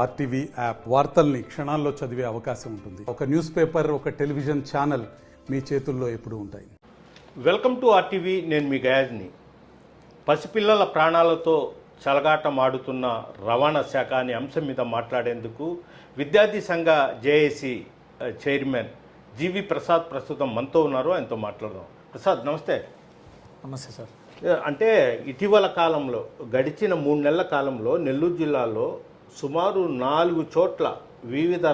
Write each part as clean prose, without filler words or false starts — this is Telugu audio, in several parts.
ఆర్టీవీ యాప్ వార్తల్ని క్షణాల్లో చదివే అవకాశం ఉంటుంది. ఒక న్యూస్ పేపర్, ఒక టెలివిజన్ ఛానల్ మీ చేతుల్లో ఎప్పుడూ ఉంటాయి. Welcome to RTV. నేను మీ గయాజ్ని. పసిపిల్లల ప్రాణాలతో చెలగాటమాడుతున్న రవాణా శాఖ అనే అంశం మీద మాట్లాడేందుకు విద్యార్థి సంఘ జేఏసీ చైర్మన్ జీవి ప్రసాద్ ప్రస్తుతం మనతో ఉన్నారు. ఆయనతో మాట్లాడదాం. ప్రసాద్, నమస్తే. నమస్తే సార్. అంటే ఇటీవల కాలంలో గడిచిన 3 నెలల కాలంలో నెల్లూరు జిల్లాలో సుమారు 4 చోట్ల వివిధ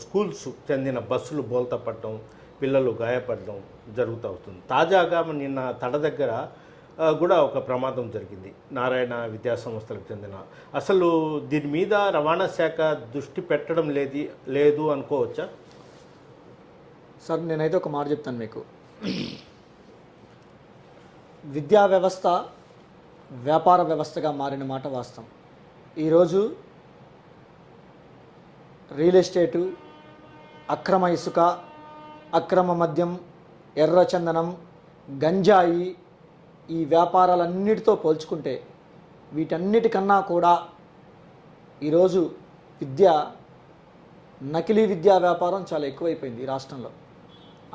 స్కూల్స్ చెందిన బస్సులు బోల్తా పడడం, పిల్లలు గాయపడడం జరుగుతూ వస్తుంది. తాజాగా నిన్న తడ దగ్గర కూడా ఒక ప్రమాదం జరిగింది, నారాయణ విద్యా సంస్థలకు చెందిన. అసలు దీని మీద రవాణా శాఖ దృష్టి పెట్టడం లేదు అనుకోవచ్చా? సార్, నేనైతే ఒక మాట చెప్తాను మీకు. విద్యా వ్యవస్థ వ్యాపార వ్యవస్థగా మారిన మాట వాస్తవం. ఈరోజు రియల్ ఎస్టేటు, అక్రమ ఇసుక, అక్రమ మద్యం, ఎర్రచందనం, గంజాయి, ఈ వ్యాపారాలన్నిటితో పోల్చుకుంటే వీటన్నిటికన్నా కూడా ఈరోజు నకిలీ విద్యా వ్యాపారం చాలా ఎక్కువైపోయింది ఈ రాష్ట్రంలో.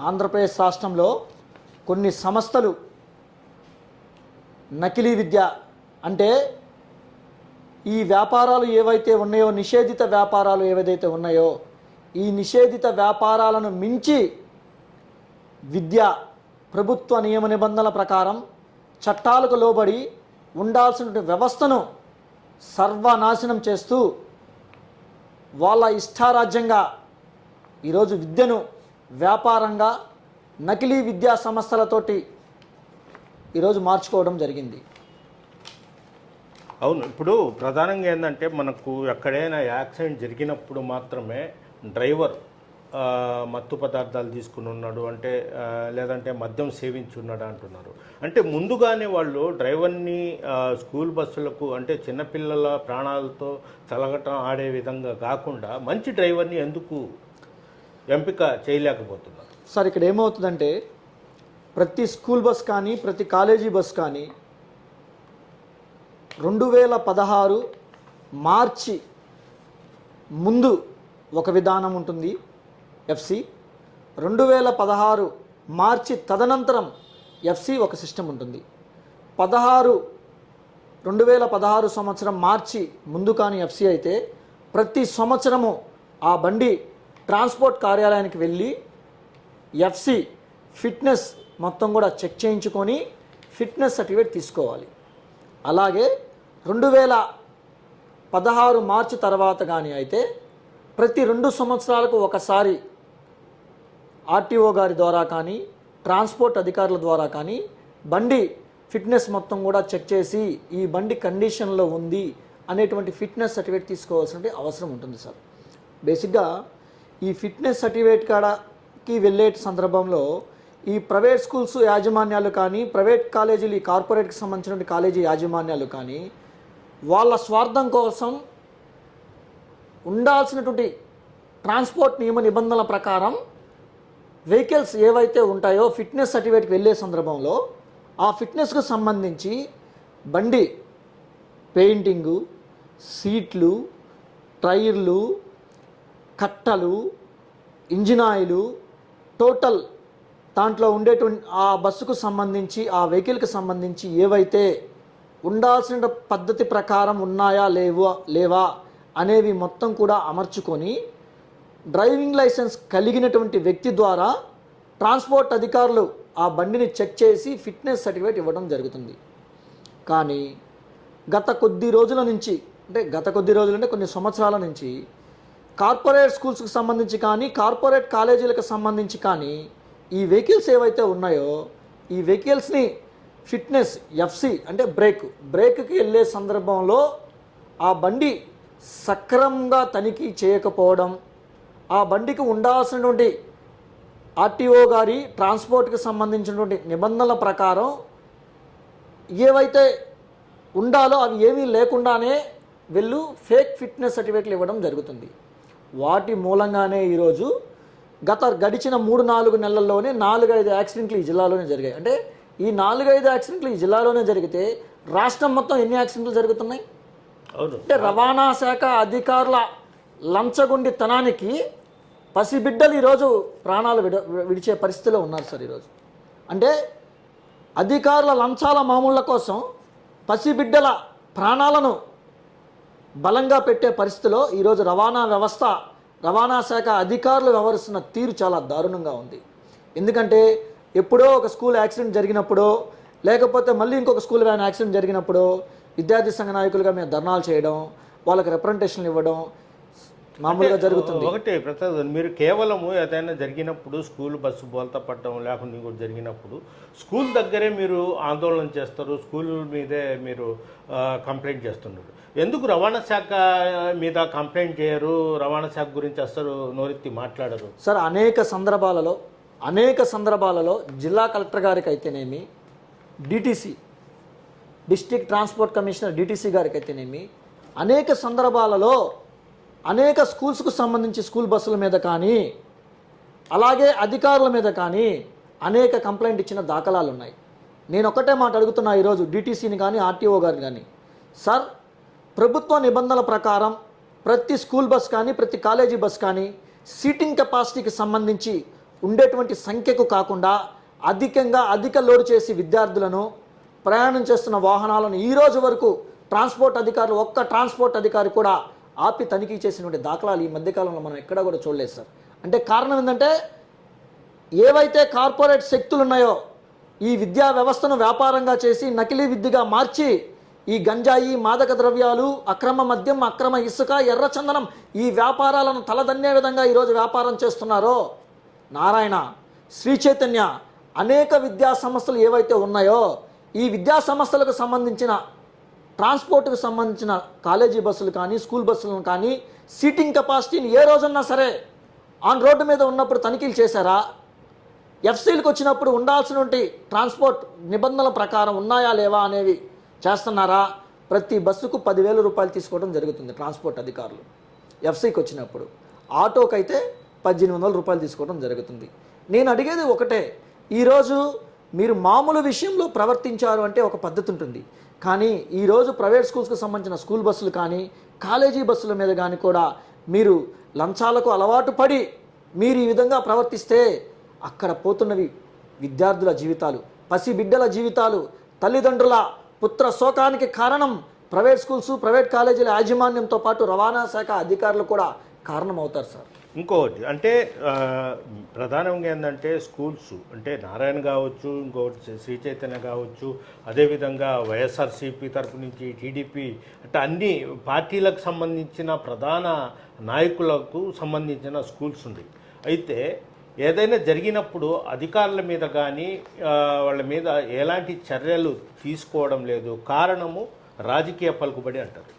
ఆంధ్రప్రదేశ్ రాష్ట్రంలో కొన్ని సంస్థలు నకిలీ విద్య అంటే ఈ వ్యాపారాలు ఏవైతే ఉన్నాయో, నిషేధిత వ్యాపారాలు ఏవైతే ఉన్నాయో, ఈ నిషేధిత వ్యాపారాలను మించి విద్య ప్రభుత్వ నియమ నిబంధనల ప్రకారం చట్టాలకు లోబడి ఉండాల్సిన వ్యవస్థను సర్వనాశనం చేస్తూ వాళ్ళ ఇష్టారాజ్యంగా ఈరోజు విద్యను వ్యాపారంగా నకిలీ విద్యా సంస్థలతోటి ఈరోజు మార్చుకోవడం జరిగింది. అవును. ఇప్పుడు ప్రధానంగా ఏంటంటే, మనకు ఎక్కడైనా యాక్సిడెంట్ జరిగినప్పుడు మాత్రమే డ్రైవర్ మత్తు పదార్థాలు తీసుకుని ఉన్నాడు అంటే, లేదంటే మద్యం సేవించి ఉన్నాడు అంటున్నారు. అంటే ముందుగానే వాళ్ళు డ్రైవర్ని స్కూల్ బస్సులకు, అంటే చిన్నపిల్లల ప్రాణాలతో చలగటం ఆడే విధంగా కాకుండా మంచి డ్రైవర్ని ఎందుకు ఎంపిక చేయలేకపోతున్నారు? సార్, ఇక్కడ ఏమవుతుందంటే, ప్రతి స్కూల్ బస్ కానీ ప్రతి కాలేజీ బస్ కానీ 2016 మార్చి ముందు ఒక విధానం ఉంటుంది ఎఫ్సి, 2016 మార్చి తదనంతరం ఎఫ్సి ఒక సిస్టమ్ ఉంటుంది. 2016 సంవత్సరం మార్చి ముందు కానీ ఎఫ్సి అయితే ప్రతి సంవత్సరము ఆ బండి ట్రాన్స్పోర్ట్ కార్యాలయానికి వెళ్ళి ఎఫ్సి ఫిట్నెస్ మొత్తం కూడా చెక్ చేయించుకొని ఫిట్నెస్ సర్టిఫికేట్ తీసుకోవాలి. అలాగే 2016 మార్చి తర్వాత కానీ అయితే ప్రతి 2 సంవత్సరాలకు ఒకసారి ఆర్టీఓ గారి ద్వారా కానీ ట్రాన్స్పోర్ట్ అధికారుల ద్వారా కానీ బండి ఫిట్నెస్ మొత్తం కూడా చెక్ చేసి ఈ బండి కండిషన్లో ఉంది అనేటువంటి ఫిట్నెస్ సర్టిఫికేట్ తీసుకోవాల్సిన అవసరం ఉంటుంది సార్. బేసిక్గా ఈ ఫిట్నెస్ సర్టిఫికేట్ కాడకి వెళ్ళే సందర్భంలో ఈ ప్రైవేట్ స్కూల్స్ యాజమాన్యాలు కానీ, ప్రైవేట్ కాలేజీలు, ఈ కార్పొరేట్కి సంబంధించిన కాలేజీ యాజమాన్యాలు కానీ వాళ్ళ స్వార్థం కోసం ఉండాల్సినటువంటి ట్రాన్స్పోర్ట్ నియమ నిబంధనల ప్రకారం వెహికల్స్ ఏవైతే ఉంటాయో ఫిట్నెస్ సర్టిఫికేట్కి వెళ్ళే సందర్భంలో ఆ ఫిట్నెస్కు సంబంధించి బండి పెయింటింగు, సీట్లు, టైర్లు, కట్టలు, ఇంజిన్ ఆయిలు, టోటల్ దాంట్లో ఉండేటువంటి ఆ బస్సుకు సంబంధించి, ఆ వెహికల్కి సంబంధించి ఏవైతే ఉండాల్సిన పద్ధతి ప్రకారం ఉన్నాయా లేవా అనేవి మొత్తం కూడా అమర్చుకొని డ్రైవింగ్ లైసెన్స్ కలిగినటువంటి వ్యక్తి ద్వారా ట్రాన్స్పోర్ట్ అధికారులు ఆ బండిని చెక్ చేసి ఫిట్నెస్ సర్టిఫికేట్ ఇవ్వడం జరుగుతుంది. కానీ గత కొద్ది రోజుల నుంచి అంటే కొన్ని సంవత్సరాల నుంచి కార్పొరేట్ స్కూల్స్కి సంబంధించి కానీ, కార్పొరేట్ కాలేజీలకు సంబంధించి కానీ ఈ వెహికల్స్ ఏవైతే ఉన్నాయో ఈ వెహికల్స్ని ఫిట్నెస్ ఎఫ్సి అంటే బ్రేక్కి వెళ్ళే సందర్భంలో ఆ బండి సక్రమంగా తనిఖీ చేయకపోవడం, ఆ బండికి ఉండాల్సినటువంటి ఆర్టీఓ గారి ట్రాన్స్పోర్ట్కి సంబంధించినటువంటి నిబంధనల ప్రకారం ఏవైతే ఉండాలో అవి ఏమీ లేకుండానే వెళ్ళు ఫేక్ ఫిట్నెస్ సర్టిఫికేట్లు ఇవ్వడం జరుగుతుంది. వాటి మూలంగానే ఈరోజు గడిచిన 3-4 నెలల్లోనే 4-5 యాక్సిడెంట్లు ఈ జిల్లాలోనే జరిగాయి. అంటే ఈ 4-5 యాక్సిడెంట్లు ఈ జిల్లాలోనే జరిగితే రాష్ట్రం మొత్తం ఎన్ని యాక్సిడెంట్లు జరుగుతున్నాయి? అవును. అంటే రవాణా శాఖ అధికారుల లంచగొండితనానికి పసిబిడ్డలు ఈరోజు ప్రాణాలు విడిచే పరిస్థితిలో ఉన్నారు సార్ ఈరోజు. అంటే అధికారుల లంచాల మామూళ్ళ కోసం పసిబిడ్డల ప్రాణాలను బలంగా పెట్టే పరిస్థితిలో ఈరోజు రవాణా శాఖ అధికారులు వ్యవహరిస్తున్న తీరు చాలా దారుణంగా ఉంది. ఎందుకంటే ఎప్పుడో ఒక స్కూల్ యాక్సిడెంట్ జరిగినప్పుడో లేకపోతే మళ్ళీ ఇంకొక స్కూల్ వ్యాన్ యాక్సిడెంట్ జరిగినప్పుడు విద్యార్థి సంఘ నాయకులుగా మేము ధర్నాలు చేయడం, వాళ్ళకి రిప్రజెంటేషన్లు ఇవ్వడం మామూలుగా జరుగుతుంది. ఒకటి ప్రసాద్, మీరు కేవలము ఏదైనా జరిగినప్పుడు స్కూల్ బస్సు బోల్తా పట్టడం లేకుండా ఇంకోటి జరిగినప్పుడు స్కూల్ దగ్గరే మీరు ఆందోళన చేస్తారు, స్కూల్ మీదే మీరు కంప్లైంట్ చేస్తున్నారు. ఎందుకు రవాణా శాఖ మీద కంప్లైంట్ చేయరు? రవాణా శాఖ గురించి అసలు నోరెత్తి మాట్లాడరు సార్. అనేక సందర్భాలలో జిల్లా కలెక్టర్ గారికి అయితేనేమి, DTC district transport commissioner DTC గారికి అయితేనేమి అనేక సందర్భాలలో అనేక స్కూల్స్కు సంబంధించి స్కూల్ బస్సుల మీద కానీ అలాగే అధికారుల మీద కానీ అనేక కంప్లైంట్ ఇచ్చిన దాఖలాలు ఉన్నాయి. నేను ఒకటే మాట అడుగుతున్నా ఈరోజు డిటిసిని కానీ ఆర్టీఓ గారిని కానీ, సార్ ప్రభుత్వ నిబంధనల ప్రకారం ప్రతి స్కూల్ బస్ కానీ ప్రతి కాలేజీ బస్ కానీ సీటింగ్ కెపాసిటీకి సంబంధించి ఉండేటువంటి సంఖ్యకు కాకుండా అధిక లోడ్ చేసి విద్యార్థులను ప్రయాణం చేస్తున్న వాహనాలను ఈ రోజు వరకు ఒక్క ట్రాన్స్పోర్ట్ అధికారి కూడా ఆపి తనిఖీ చేసినటువంటి దాఖలాలు ఈ మధ్యకాలంలో మనం ఎక్కడా కూడా చూడలేదు సార్. అంటే కారణం ఏంటంటే ఏవైతే కార్పొరేట్ శక్తులు ఉన్నాయో ఈ విద్యా వ్యవస్థను వ్యాపారంగా చేసి నకిలీ విద్యగా మార్చి ఈ గంజాయి, మాదక ద్రవ్యాలు, అక్రమ మద్యం, అక్రమ ఇసుక, ఎర్రచందనం ఈ వ్యాపారాలను తలదన్నే విధంగా ఈరోజు వ్యాపారం చేస్తున్నారో నారాయణ, శ్రీ చైతన్య అనేక విద్యా సంస్థలు ఏవైతే ఉన్నాయో ఈ విద్యా సంస్థలకు సంబంధించిన ట్రాన్స్పోర్ట్కు సంబంధించిన కాలేజీ బస్సులు కానీ స్కూల్ బస్సులను కానీ సీటింగ్ కెపాసిటీని ఏ రోజన్నా సరే ఆన్ రోడ్డు మీద ఉన్నప్పుడు తనిఖీలు చేశారా? ఎఫ్సీలకు వచ్చినప్పుడు ఉండాల్సినటువంటి ట్రాన్స్పోర్ట్ నిబంధనల ప్రకారం ఉన్నాయా లేవా అనేవి చేస్తున్నారా? ప్రతి బస్సుకు 10,000 రూపాయలు తీసుకోవడం జరుగుతుంది ట్రాన్స్పోర్ట్ అధికారులు. ఎఫ్సీకి వచ్చినప్పుడు ఆటోకైతే 1,800 రూపాయలు తీసుకోవడం జరుగుతుంది. నేను అడిగేది ఒకటే, ఈరోజు మీరు మామూలు విషయంలో ప్రవర్తించారు అంటే ఒక పద్ధతి ఉంటుంది. కానీ ఈరోజు ప్రైవేట్ స్కూల్స్కి సంబంధించిన స్కూల్ బస్సులు కానీ కాలేజీ బస్సుల మీద కానీ కూడా మీరు లంచాలకు అలవాటు పడి మీరు ఈ విధంగా ప్రవర్తిస్తే అక్కడ పోతున్నవి విద్యార్థుల జీవితాలు, పసిబిడ్డల జీవితాలు, తల్లిదండ్రుల పుత్ర శోకానికి కారణం ప్రైవేట్ స్కూల్స్, ప్రైవేట్ కాలేజీల యాజమాన్యంతో పాటు రవాణా శాఖ అధికారులు కూడా కారణమవుతారు సార్. ఇంకోటి అంటే ప్రధానంగా ఏంటంటే స్కూల్స్ అంటే నారాయణ కావచ్చు, ఇంకోటి శ్రీ చైతన్య కావచ్చు, అదేవిధంగా వైఎస్ఆర్సీపీ తరపు నుంచి టీడీపీ అంటే అన్ని పార్టీలకు సంబంధించిన ప్రధాన నాయకులకు సంబంధించిన స్కూల్స్ ఉంది. అయితే ఏదైనా జరిగినప్పుడు అధికారుల మీద కానీ వాళ్ళ మీద ఎలాంటి చర్యలు తీసుకోవడం లేదు. కారణము రాజకీయ పలుకుబడి అంటారు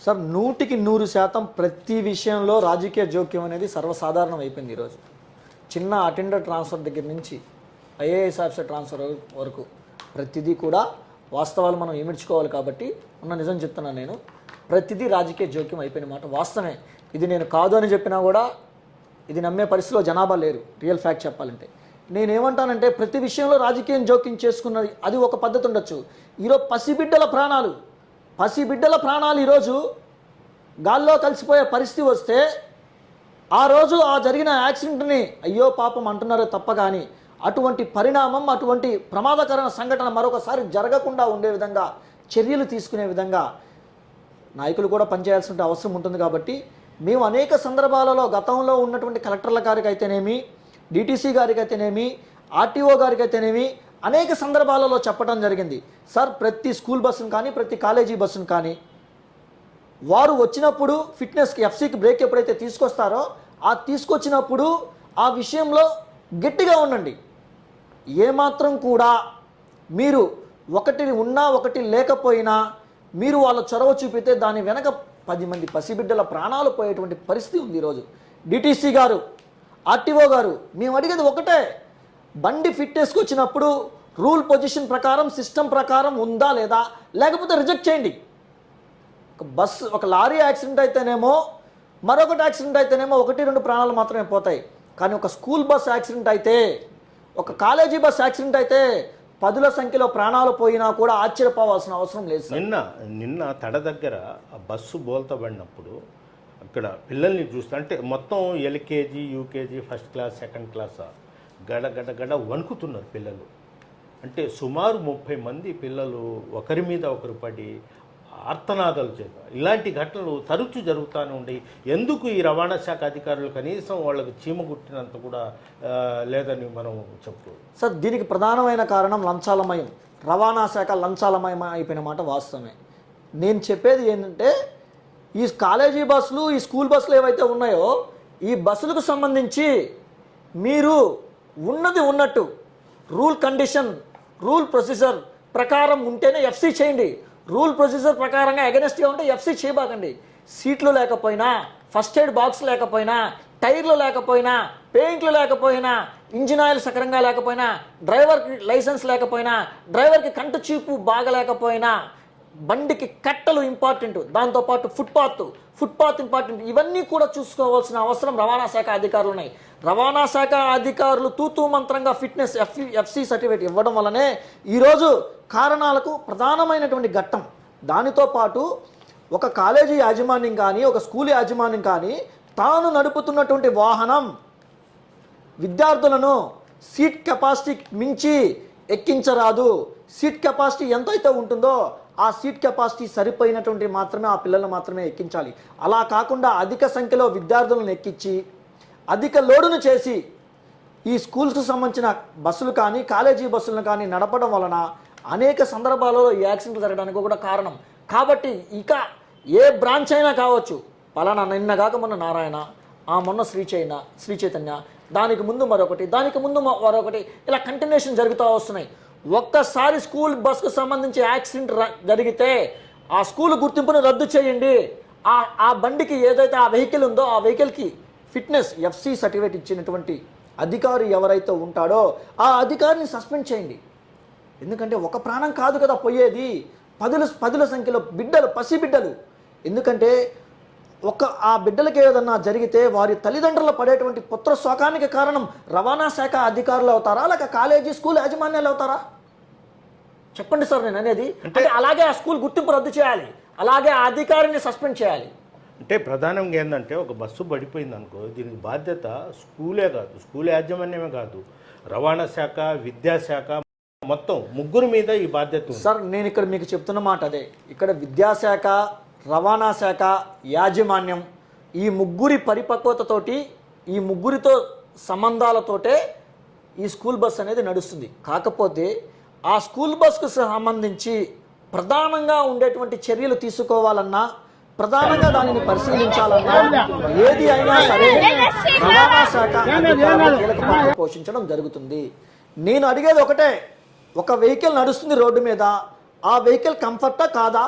సార్. 100% ప్రతి విషయంలో రాజకీయ జోక్యం అనేది సర్వసాధారణం అయిపోయింది ఈరోజు. చిన్న అటెండర్ ట్రాన్స్ఫర్ దగ్గర నుంచి ఐఏఎస్ ఆఫీసర్ ట్రాన్స్ఫర్ వరకు ప్రతిదీ కూడా వాస్తవాలు మనం ఇమిడ్చుకోవాలి. కాబట్టి ఉన్న నిజం చెప్తున్నాను నేను, ప్రతిదీ రాజకీయ జోక్యం అయిపోయిన మాట వాస్తవమే. ఇది నేను కాదు అని చెప్పినా కూడా ఇది నమ్మే పరిస్థితిలో జనాభా లేరు, రియల్ ఫ్యాక్ట్ చెప్పాలంటే. నేనేమంటానంటే ప్రతి విషయంలో రాజకీయం జోక్యం చేసుకున్నది అది ఒక పద్ధతి ఉండొచ్చు. ఈరోజు పసిబిడ్డల ప్రాణాలు ఈరోజు గాల్లో కలిసిపోయే పరిస్థితి వస్తే ఆ రోజు ఆ జరిగిన యాక్సిడెంట్ని అయ్యో పాపం అంటున్నారో తప్ప కానీ అటువంటి పరిణామం, అటువంటి ప్రమాదకరమైన సంఘటన మరొకసారి జరగకుండా ఉండే విధంగా చర్యలు తీసుకునే విధంగా నాయకులు కూడా పనిచేయాల్సిన అవసరం ఉంటుంది. కాబట్టి మేము అనేక సందర్భాలలో గతంలో ఉన్నటువంటి కలెక్టర్ల గారికి అయితేనేమి, డిటిసి గారికి అయితేనేమి, ఆర్టీఓ గారికి అయితేనేమి అనేక సందర్భాలలో చెప్పడం జరిగింది. సార్ ప్రతి స్కూల్ బస్సును కానీ ప్రతి కాలేజీ బస్సును కానీ వారు వచ్చినప్పుడు ఫిట్నెస్కి ఎఫ్సీకి బ్రేక్ ఎప్పుడైతే తీసుకొస్తారో ఆ తీసుకొచ్చినప్పుడు ఆ విషయంలో గట్టిగా ఉండండి. ఏమాత్రం కూడా మీరు ఒకటి ఉన్నా ఒకటి లేకపోయినా మీరు వాళ్ళ చొరవ చూపితే దాని వెనక 10 మంది పసిబిడ్డల ప్రాణాలు పోయేటువంటి పరిస్థితి ఉంది ఈరోజు. డిటిసి గారు, ఆర్టీఓ గారు, మేము అడిగేది ఒకటే, బండి ఫిట్నెస్కి వచ్చినప్పుడు రూల్ పొజిషన్ ప్రకారం సిస్టమ్ ప్రకారం ఉందా లేదా, లేకపోతే రిజెక్ట్ చేయండి. ఒక లారీ యాక్సిడెంట్ అయితేనేమో మరొకటి యాక్సిడెంట్ అయితేనేమో 1-2 ప్రాణాలు మాత్రమే పోతాయి. కానీ ఒక స్కూల్ బస్ యాక్సిడెంట్ అయితే, ఒక కాలేజీ బస్ యాక్సిడెంట్ అయితే పదుల సంఖ్యలో ప్రాణాలు పోయినా కూడా ఆశ్చర్యపోవాల్సిన అవసరం లేదు సార్. నిన్న తడ దగ్గర ఆ బస్సు బోల్తా పడినప్పుడు అక్కడ పిల్లల్ని చూస్తే అంటే మొత్తం LKG UKG first class second class గడ గడ గడ వణుకుతున్నారు పిల్లలు. అంటే సుమారు 30 మంది పిల్లలు ఒకరి మీద ఒకరు పడి ఆర్తనాదాలు చేస్తారు. ఇలాంటి ఘటనలు తరచూ జరుగుతూనే ఉండేవి. ఎందుకు ఈ రవాణా శాఖ అధికారులు కనీసం వాళ్ళకి చీమ కుట్టినంత కూడా లేదని మనం చెప్పుకోవచ్చు సార్. దీనికి ప్రధానమైన కారణం లంచాలమయం. రవాణా శాఖ లంచాలమయం అయిపోయిన మాట వాస్తవమే. నేను చెప్పేది ఏంటంటే ఈ కాలేజీ బస్సులు ఈ స్కూల్ బస్సులు ఏవైతే ఉన్నాయో ఈ బస్సులకు సంబంధించి మీరు ఉన్నది ఉన్నట్టు రూల్ కండిషన్ రూల్ ప్రొసీజర్ ప్రకారం ఉంటేనే ఎఫ్సీ చేయండి. రూల్ ప్రొసీజర్ ప్రకారంగా అగెనెస్ట్గా ఉంటే ఎఫ్సీ చేయబాకండి. సీట్లు లేకపోయినా, ఫస్ట్ ఎయిడ్ బాక్స్ లేకపోయినా, టైర్లు లేకపోయినా, పెయింట్లు లేకపోయినా, ఇంజిన్ ఆయిల్ సక్రంగా లేకపోయినా, డ్రైవర్కి లైసెన్స్ లేకపోయినా, డ్రైవర్కి కంటి చూపు బాగలేకపోయినా, బండికి కట్టలు ఇంపార్టెంట్, దాంతోపాటు ఫుట్పాత్ ఇంపార్టెంట్. ఇవన్నీ కూడా చూసుకోవాల్సిన అవసరం రవాణా శాఖ అధికారులు ఉన్నాయి. రవాణా శాఖ అధికారులు తూతూ మంత్రంగా ఫిట్నెస్ ఎఫ్సీ సర్టిఫికేట్ ఇవ్వడం వల్లనే ఈరోజు కారణాలకు ప్రధానమైనటువంటి ఘట్టం. దానితో పాటు ఒక కాలేజీ యాజమాన్యం కానీ ఒక స్కూల్ యాజమాన్యం కానీ తాను నడుపుతున్నటువంటి వాహనం విద్యార్థులను సీట్ కెపాసిటీ మించి ఎక్కించరాదు. సీట్ కెపాసిటీ ఎంతైతే ఉంటుందో ఆ సీట్ కెపాసిటీ సరిపోయినటువంటి మాత్రమే ఆ పిల్లలను మాత్రమే ఎక్కించాలి. అలా కాకుండా అధిక సంఖ్యలో విద్యార్థులను ఎక్కించి అధిక లోడును చేసి ఈ స్కూల్స్కు సంబంధించిన బస్సులు కానీ కాలేజీ బస్సులను కానీ నడపడం వలన అనేక సందర్భాలలో ఈ యాక్సిడెంట్లు జరగడానికి కూడా కారణం. కాబట్టి ఇక ఏ బ్రాంచ్ అయినా కావచ్చు, పలానా నిన్నగాక మొన్న నారాయణ, మొన్న శ్రీ చైతన్య, దానికి ముందు మరొకటి, దానికి ముందు మరొకటి, ఇలా కంటిన్యూషన్ జరుగుతూ వస్తున్నాయి. ఒక్కసారి స్కూల్ బస్కు సంబంధించి యాక్సిడెంట్ జరిగితే ఆ స్కూల్ గుర్తింపును రద్దు చేయండి. ఆ బండికి ఏదైతే ఆ వెహికల్ ఉందో ఆ వెహికల్కి ఫిట్నెస్ ఎఫ్సీ సర్టిఫికేట్ ఇచ్చినటువంటి అధికారి ఎవరైతే ఉంటాడో ఆ అధికారిని సస్పెండ్ చేయండి. ఎందుకంటే ఒక ప్రాణం కాదు కదా పోయేది, పదుల సంఖ్యలో బిడ్డలు, పసిబిడ్డలు. ఎందుకంటే ఆ బిడ్డలకి ఏదన్నా జరిగితే వారి తల్లిదండ్రులు పడేటువంటి పుత్ర శోకానికి కారణం రవాణా శాఖ అధికారులు అవుతారా, లేక కాలేజీ స్కూల్ యాజమాన్యాలు అవుతారా? చెప్పండి సార్. నేను అనేది అంటే అలాగే ఆ స్కూల్ గుర్తింపు రద్దు చేయాలి, అలాగే ఆ అధికారిని సస్పెండ్ చేయాలి. అంటే ప్రధానంగా ఏంటంటే ఒక బస్సు పడిపోయింది అనుకో, దీనికి బాధ్యత స్కూలే కాదు, స్కూల్ యాజమాన్యమే కాదు, రవాణా శాఖ, విద్యాశాఖ, మొత్తం ముగ్గురు మీద ఈ బాధ్యత ఉంది. సార్ నేను ఇక్కడ మీకు చెప్తున్న మాట అదే. ఇక్కడ విద్యాశాఖ, రవాణా శాఖ, యాజమాన్యం ఈ ముగ్గురి పరిపక్వతతోటి, ఈ ముగ్గురితో సంబంధాలతోటే ఈ స్కూల్ బస్ అనేది నడుస్తుంది. కాకపోతే ఆ స్కూల్ బస్కు సంబంధించి ప్రధానంగా ఉండేటువంటి చర్యలు తీసుకోవాలన్నా, ప్రధానంగా దానిని పరిశీలించాలన్నా ఏది అయినా సరే రవాణా శాఖ అధికారులు కీలక పాత్ర పోషించడం జరుగుతుంది. నేను అడిగేది ఒకటే, ఒక వెహికల్ నడుస్తుంది రోడ్డు మీద, ఆ వెహికల్ కంఫర్టా కాదా,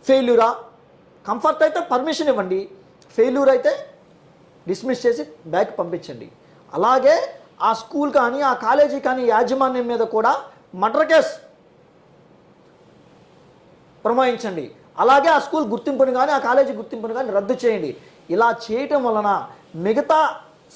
ఫెయిల్యూరా? కంఫర్ట్ అయితే పర్మిషన్ ఇవ్వండి, ఫెయిల్యూర్ అయితే డిస్మిస్ చేసి బ్యాక్ పంపించండి. అలాగే ఆ స్కూల్ కానీ ఆ కాలేజీ కానీ యాజమాన్యం మీద కూడా మర్డర్ కేసు ప్రమాయించండి. అలాగే ఆ స్కూల్ గుర్తింపును కానీ ఆ కాలేజీ గుర్తింపును కానీ రద్దు చేయండి. ఇలా చేయటం వలన మిగతా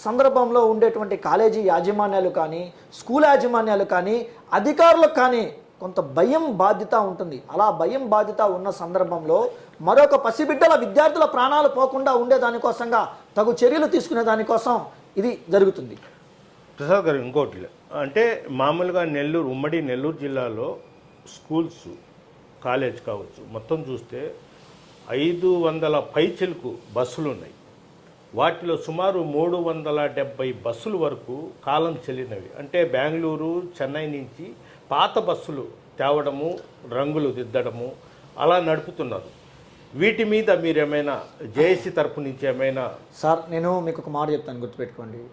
సందర్భంలో ఉండేటువంటి కాలేజీ యాజమాన్యాలు కానీ స్కూల్ యాజమాన్యాలు కానీ అధికారులకు కానీ కొంత భయం బాధ్యత ఉంటుంది. అలా భయం బాధ్యత ఉన్న సందర్భంలో మరొక పసిబిడ్డల విద్యార్థుల ప్రాణాలు పోకుండా ఉండేదానికోసంగా తగు చర్యలు తీసుకునే దానికోసం ఇది జరుగుతుంది. ప్రసాద్ గారు, ఇంకోటి అంటే మామూలుగా ఉమ్మడి నెల్లూరు జిల్లాలో స్కూల్స్, కాలేజ్ కావచ్చు, మొత్తం చూస్తే 500 పైచిలకు బస్సులు ఉన్నాయి. వాటిలో సుమారు 370 బస్సుల వరకు కాలం చెల్లినవి. అంటే బెంగళూరు, చెన్నై నుంచి పాత బస్సులు తేవడము, రంగులు దిద్దడము అలా నడుపుతున్నారు. వీటి మీద మీరు ఏమైనా జేఏసీ తరపు నుంచి ఏమైనా? సార్ నేను మీకు ఒక మాట చెప్తాను, గుర్తుపెట్టుకోండి.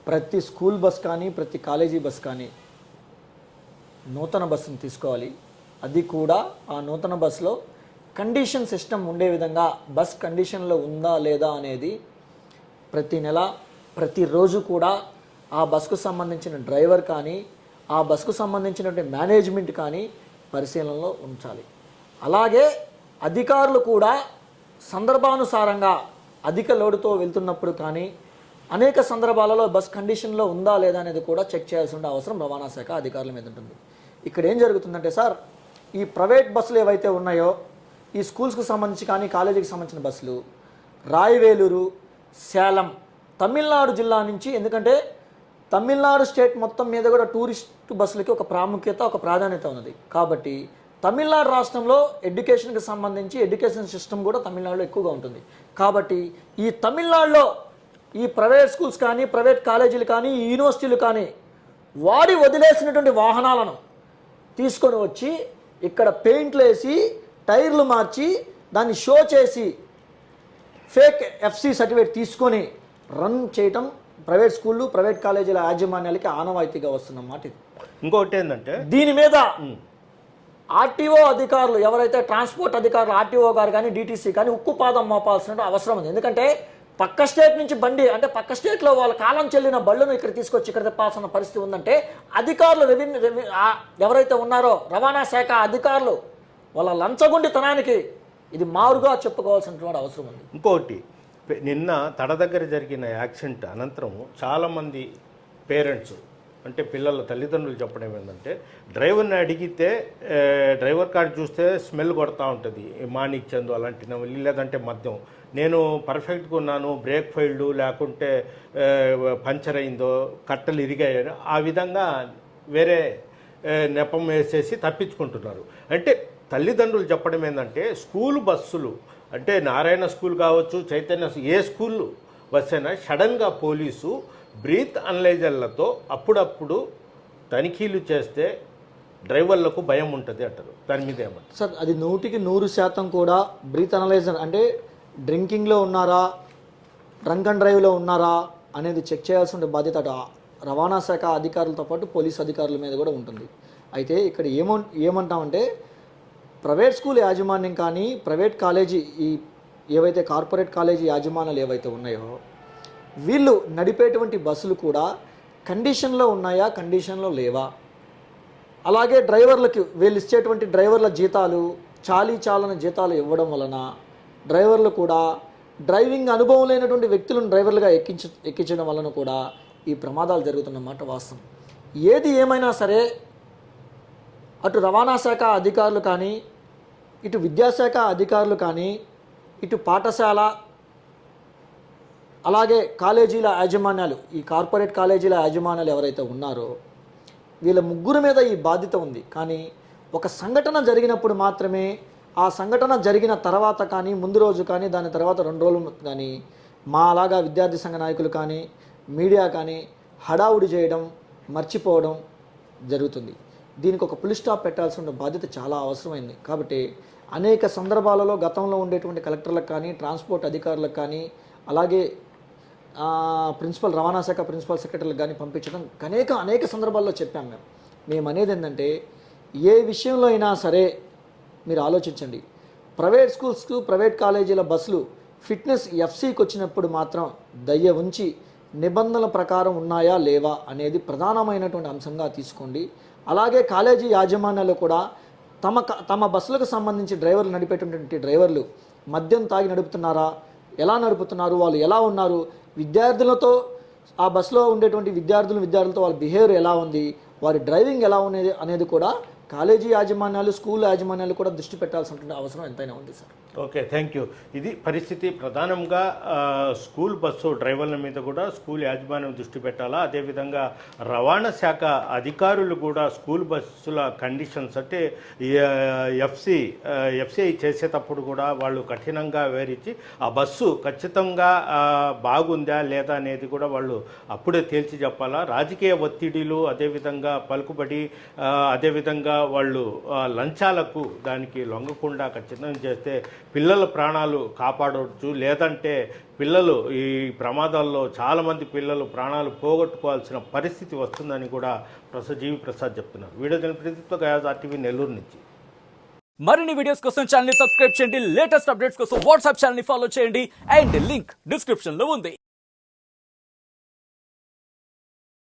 ప్రతి స్కూల్ బస్ కానీ ప్రతి కాలేజీ బస్ కానీ నూతన బస్సును తీసుకోవాలి. అది కూడా ఆ నూతన బస్సులో కండిషన్ సిస్టమ్ ఉండే విధంగా బస్ కండిషన్లో ఉందా లేదా అనేది ప్రతి నెల ప్రతిరోజు కూడా ఆ బస్కు సంబంధించిన డ్రైవర్ కానీ ఆ బస్కు సంబంధించినటువంటి మేనేజ్మెంట్ కానీ పరిశీలనలో ఉంచాలి. అలాగే అధికారులు కూడా సందర్భానుసారంగా అధిక లోడుతో వెళ్తున్నప్పుడు కానీ అనేక సందర్భాలలో బస్ కండిషన్లో ఉందా లేదా అనేది కూడా చెక్ చేయాల్సిన అవసరం రవాణా శాఖ అధికారుల మీద ఉంటుంది. ఇక్కడ ఏం జరుగుతుందంటే సార్, ఈ ప్రైవేట్ బస్సులు ఏవైతే ఉన్నాయో, ఈ స్కూల్స్కి సంబంధించి కానీ కాలేజీకి సంబంధించిన బస్సులు రాయవేలూరు, సేలం, తమిళనాడు జిల్లా నుంచి, ఎందుకంటే తమిళనాడు స్టేట్ మొత్తం మీద కూడా టూరిస్ట్ బస్సులకి ఒక ప్రాముఖ్యత, ఒక ప్రాధాన్యత ఉన్నది. కాబట్టి తమిళనాడు రాష్ట్రంలో ఎడ్యుకేషన్కి సంబంధించి ఎడ్యుకేషన్ సిస్టమ్ కూడా తమిళనాడులో ఎక్కువగా ఉంటుంది. కాబట్టి ఈ తమిళనాడులో ఈ ప్రైవేట్ స్కూల్స్ కానీ, ప్రైవేట్ కాలేజీలు కానీ, ఈ యూనివర్సిటీలు కానీ వాడి వదిలేసినటువంటి వాహనాలను తీసుకొని వచ్చి ఇక్కడ పెయింట్లు వేసి, టైర్లు మార్చి, దాన్ని షో చేసి ఫేక్ ఎఫ్సి సర్టిఫికేట్ తీసుకొని రన్ చేయటం ప్రైవేట్ స్కూళ్ళు, ప్రైవేట్ కాలేజీల యాజమాన్యాలకి ఆనవాయితీగా వస్తున్నమాట ఇది. ఇంకొకటి ఏంటంటే దీని మీద ఆర్టీఓ అధికారులు, ఎవరైతే ట్రాన్స్పోర్ట్ అధికారులు, ఆర్టీఓ గారు కానీ, డిటీసీ కానీ ఉక్కుపాదం మోపాల్సిన అవసరం ఉంది. ఎందుకంటే పక్క స్టేట్ నుంచి బండి, అంటే పక్క స్టేట్లో వాళ్ళ కాలం చెల్లిన బళ్ళను ఇక్కడ తీసుకొచ్చి ఇక్కడ తిప్పాల్సిన పరిస్థితి ఉందంటే అధికారులు, ఎవరైతే ఉన్నారో రవాణా శాఖ అధికారులు, వాళ్ళ లంచగొండితనానికి ఇది మారుగా చెప్పుకోవాల్సినటువంటి అవసరం ఉంది. ఇంకొకటి, నిన్న తడ దగ్గర జరిగిన యాక్సిడెంట్ అనంతరం చాలామంది పేరెంట్స్, అంటే పిల్లల తల్లిదండ్రులు చెప్పడం ఏంటంటే, డ్రైవర్ని అడిగితే డ్రైవర్ కార్డు చూస్తే స్మెల్ కొడతా ఉంటుంది, మాణిక్ చందు అలాంటి లేదంటే మద్యం, నేను పర్ఫెక్ట్గా ఉన్నాను, బ్రేక్ ఫెయిల్డ్, లేకుంటే పంచర్ అయిందో, కట్టలు ఇరిగాయో, ఆ విధంగా వేరే నెపం వేసేసి తప్పించుకుంటున్నారు. అంటే తల్లిదండ్రులు చెప్పడం ఏంటంటే, స్కూల్ బస్సులు అంటే నారాయణ స్కూల్ కావచ్చు, చైతన్య, ఏ స్కూల్ బస్ అయినా సడన్గా పోలీసు బ్రీత్ అనలైజర్లతో అప్పుడప్పుడు తనిఖీలు చేస్తే డ్రైవర్లకు భయం ఉంటుంది అంటారు. దాని మీద ఏమంటారు సార్? అది 100% కూడా బ్రీత్ అనలైజర్ అంటే డ్రింకింగ్లో ఉన్నారా, డ్రంక్ అండ్ డ్రైవ్లో ఉన్నారా అనేది చెక్ చేయాల్సిన బాధ్యత రవాణా శాఖ అధికారులతో పాటు పోలీస్ అధికారుల మీద కూడా ఉంటుంది. అయితే ఇక్కడ ఏమంటామంటే ప్రైవేట్ స్కూల్ యాజమాన్యం కానీ, ప్రైవేట్ కాలేజీ, ఈ ఏవైతే కార్పొరేట్ కాలేజీ యాజమాన్యాలు ఏవైతే ఉన్నాయో, వీళ్ళు నడిపేటువంటి బస్సులు కూడా కండిషన్లో ఉన్నాయా, కండిషన్లో లేవా, అలాగే డ్రైవర్లకి వీళ్ళు ఇచ్చేటువంటి డ్రైవర్ల జీతాలు, చాలన జీతాలు ఇవ్వడం వలన డ్రైవర్లు కూడా డ్రైవింగ్ అనుభవం లేనటువంటి వ్యక్తులను డ్రైవర్లుగా ఎక్కించడం వలన కూడా ఈ ప్రమాదాలు జరుగుతున్నమాట వాస్తవం. ఏది ఏమైనా సరే అటు రవాణా శాఖ అధికారులు కానీ, ఇటు విద్యాశాఖ అధికారులు కానీ, ఇటు పాఠశాల, అలాగే కాలేజీల యాజమాన్యాలు, ఈ కార్పొరేట్ కాలేజీల యాజమాన్యాలు ఎవరైతే ఉన్నారో వీళ్ళ ముగ్గురు మీద ఈ బాధ్యత ఉంది. కానీ ఒక సంఘటన జరిగినప్పుడు మాత్రమే, ఆ సంఘటన జరిగిన తర్వాత కానీ, ముందు రోజు కానీ, దాని తర్వాత 2 రోజులు కానీ మా అలాగా విద్యార్థి సంఘ నాయకులు కానీ, మీడియా కానీ హడావుడి చేయడం, మర్చిపోవడం జరుగుతుంది. దీనికి ఒక పులి స్టాప్ పెట్టాల్సిన బాధ్యత చాలా అవసరమైంది. కాబట్టి అనేక సందర్భాలలో గతంలో ఉండేటువంటి కలెక్టర్లకు కానీ, ట్రాన్స్పోర్ట్ అధికారులకు కానీ, అలాగే రవాణా శాఖ ప్రిన్సిపల్ సెక్రటరీలకు కానీ పంపించడం అనేక సందర్భాల్లో చెప్పాం. మేము అనేది ఏంటంటే, ఏ విషయంలో అయినా సరే మీరు ఆలోచించండి, ప్రైవేట్ స్కూల్స్కు, ప్రైవేట్ కాలేజీల బస్సులు ఫిట్నెస్ ఎఫ్సీకి వచ్చినప్పుడు మాత్రం దయ ఉంచి నిబంధనల ప్రకారం ఉన్నాయా లేవా అనేది ప్రధానమైనటువంటి అంశంగా తీసుకోండి. అలాగే కాలేజీ యాజమాన్యాలు కూడా తమ బస్సులకు సంబంధించి డ్రైవర్లు నడిపేటువంటి డ్రైవర్లు మద్యం తాగి నడుపుతున్నారా, ఎలా నడుపుతున్నారు, వాళ్ళు ఎలా ఉన్నారు, విద్యార్థులతో ఆ బస్సులో ఉండేటువంటి విద్యార్థులతో వాళ్ళ బిహేవియర్ ఎలా ఉంది, వారి డ్రైవింగ్ ఎలా ఉన్నది అనేది కూడా కాలేజీ యాజమాన్యాలు, స్కూల్ యాజమాన్యాలు కూడా దృష్టి పెట్టాల్సిన అవసరం ఎంతైనా ఉంది సార్. Okay, thank you. ఇది పరిస్థితి. ప్రధానంగా స్కూల్ బస్సు డ్రైవర్ల మీద కూడా స్కూల్ యాజమాన్యం దృష్టి పెట్టాలా, అదేవిధంగా రవాణా శాఖ అధికారులు కూడా స్కూల్ బస్సుల కండిషన్స్ అంటే ఎఫ్సిఐ చేసేటప్పుడు కూడా వాళ్ళు కఠినంగా వివరించి ఆ బస్సు ఖచ్చితంగా బాగుందా లేదా అనేది కూడా వాళ్ళు అప్పుడే తేల్చి చెప్పాలా. రాజకీయ ఒత్తిడిలు, అదేవిధంగా పలుకుబడి, అదేవిధంగా వాళ్ళు లంచాలకు దానికి లొంగకుండా ఖచ్చితంగా చేస్తే పిల్లల ప్రాణాలు కాపాడవచ్చు. లేదంటే పిల్లలు ఈ ప్రమాదాల్లో చాలామంది పిల్లలు ప్రాణాలు పోగొట్టుకోవాల్సిన పరిస్థితి వస్తుందని కూడా జీవి ప్రసాద్ చెప్తున్నారు. Video journalist guys, RTV Nellore నుంచి. మరిన్ని వీడియోస్ కోసం ఛానల్ ని సబ్స్క్రైబ్ చేయండి, లేటెస్ట్ అప్డేట్స్ కోసం వాట్సాప్ ఛానల్ ని ఫాలో చేయండి, అండ్ లింక్ డిస్క్రిప్షన్ లో ఉంది.